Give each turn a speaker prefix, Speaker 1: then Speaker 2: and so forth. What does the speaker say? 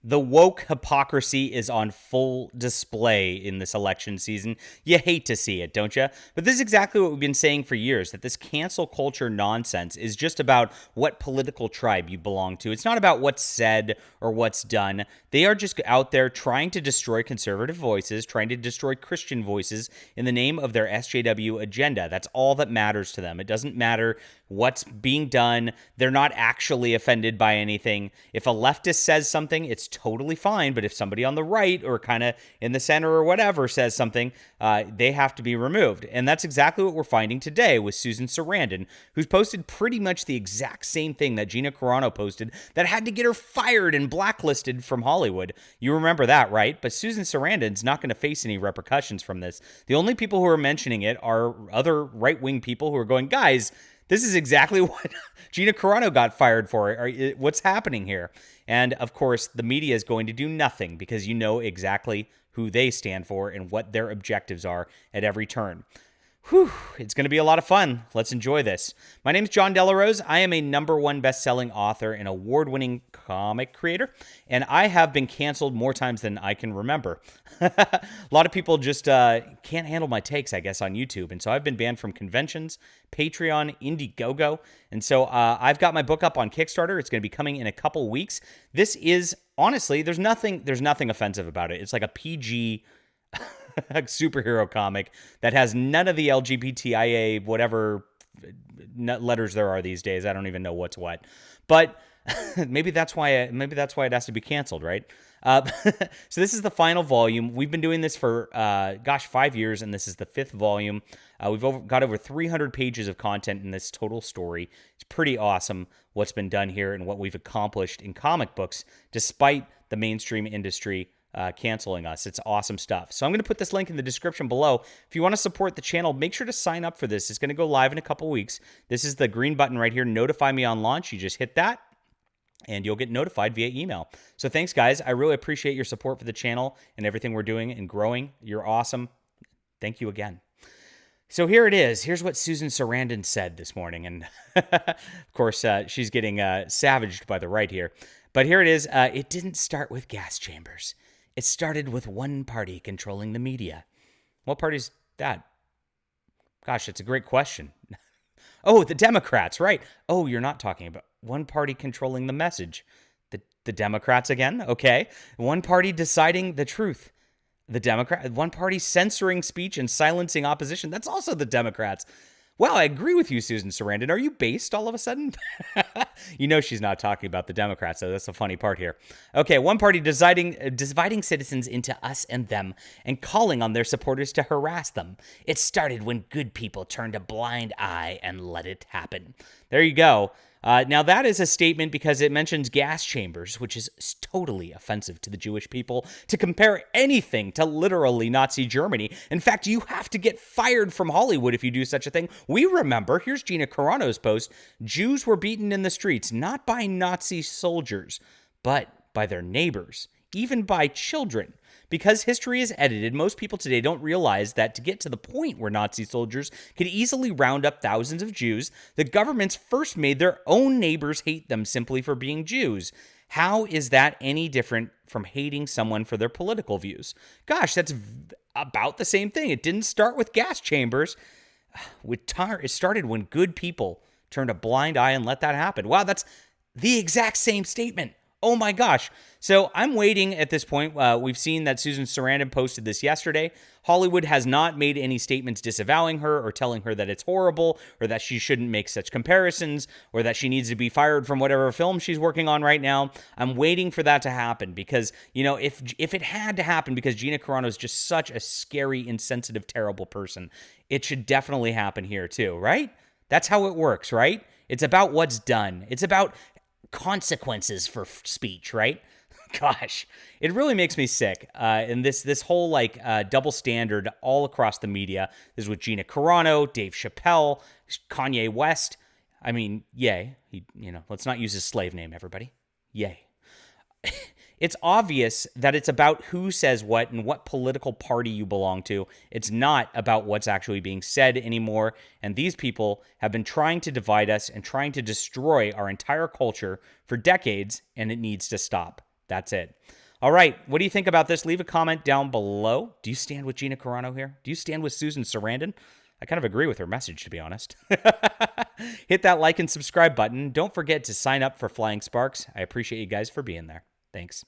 Speaker 1: The woke hypocrisy is on full display in this election season. You hate to see it, don't you? But this is exactly what we've been saying for years, that this cancel culture nonsense is just about what political tribe you belong to. It's not about what's said or what's done. They are just out there trying to destroy conservative voices, trying to destroy Christian voices in the name of their SJW agenda. That's all that matters to them. It doesn't matter what's being done. They're not actually offended by anything. If a leftist says something, it's totally fine. But if somebody on the right or kind of in the center or whatever says something, they have to be removed. And that's exactly what we're finding today with Susan Sarandon, who's posted pretty much the exact same thing that Gina Carano posted that had to get her fired and blacklisted from Hollywood. You remember that, right? But Susan Sarandon's not going to face any repercussions from this. The only people who are mentioning it are other right-wing people who are going, guys, this is exactly what Gina Carano got fired for. What's happening here? And of course, the media is going to do nothing because you know exactly who they stand for and what their objectives are at every turn. Whew, it's going to be a lot of fun. Let's enjoy this. My name is John Delarose. I am a #1 best-selling author and award-winning comic creator, and I have been canceled more times than I can remember. A lot of people just can't handle my takes, I guess, on YouTube, and so I've been banned from conventions, Patreon, Indiegogo, and so I've got my book up on Kickstarter. It's going to be coming in a couple weeks. This is, honestly, there's nothing offensive about it. It's like a PG superhero comic that has none of the LGBTIA whatever letters there are these days. I don't even know what's what, but maybe that's why it has to be canceled, right? So this is the final volume. We've been doing this for 5 years, and this is the 5th volume. We've got over 300 pages of content in this total story. It's pretty awesome what's been done here and what we've accomplished in comic books, despite the mainstream industry canceling us. It's awesome stuff. So I'm going to put this link in the description below. If you want to support the channel, make sure to sign up for this. It's going to go live in a couple weeks. This is the green button right here, notify me on launch. You just hit that and you'll get notified via email. So thanks, guys. I really appreciate your support for the channel and everything we're doing and growing. You're awesome. Thank you again. So here it is. Here's what Susan Sarandon said this morning. And of course, she's getting savaged by the right here. But here it is. It didn't start with gas chambers. It started with one party controlling the media. What party's that? Gosh, it's a great question. Oh, the Democrats, right. Oh, you're not talking about one party controlling the message. The Democrats again? Okay. One party deciding the truth. One party censoring speech and silencing opposition. That's also the Democrats. Wow, I agree with you, Susan Sarandon. Are you based all of a sudden? You know she's not talking about the Democrats, so that's the funny part here. Okay, one party dividing citizens into us and them and calling on their supporters to harass them. It started when good people turned a blind eye and let it happen. There you go. Now, that is a statement because it mentions gas chambers, which is totally offensive to the Jewish people to compare anything to literally Nazi Germany. In fact, you have to get fired from Hollywood if you do such a thing. We remember, here's Gina Carano's post, Jews were beaten in the streets, not by Nazi soldiers, but by their neighbors, even by children. Because history is edited, most people today don't realize that to get to the point where Nazi soldiers could easily round up thousands of Jews, the governments first made their own neighbors hate them simply for being Jews. How is that any different from hating someone for their political views? Gosh, that's about the same thing. It didn't start with gas chambers. It started when good people turned a blind eye and let that happen. Wow, that's the exact same statement. Oh my gosh. So I'm waiting at this point. We've seen that Susan Sarandon posted this yesterday. Hollywood has not made any statements disavowing her or telling her that it's horrible or that she shouldn't make such comparisons or that she needs to be fired from whatever film she's working on right now. I'm waiting for that to happen because, you know, if it had to happen because Gina Carano is just such a scary, insensitive, terrible person, it should definitely happen here too, right? That's how it works, right? It's about what's done. It's about consequences for speech, right? Gosh, it really makes me sick. And this whole double standard all across the media. This is with Gina Carano, Dave Chappelle, Kanye West. I mean, yay. Let's not use his slave name, everybody. Yay. It's obvious that it's about who says what and what political party you belong to. It's not about what's actually being said anymore. And these people have been trying to divide us and trying to destroy our entire culture for decades, and it needs to stop. That's it. All right. What do you think about this? Leave a comment down below. Do you stand with Gina Carano here? Do you stand with Susan Sarandon? I kind of agree with her message, to be honest. Hit that like and subscribe button. Don't forget to sign up for Flying Sparks. I appreciate you guys for being there. Thanks.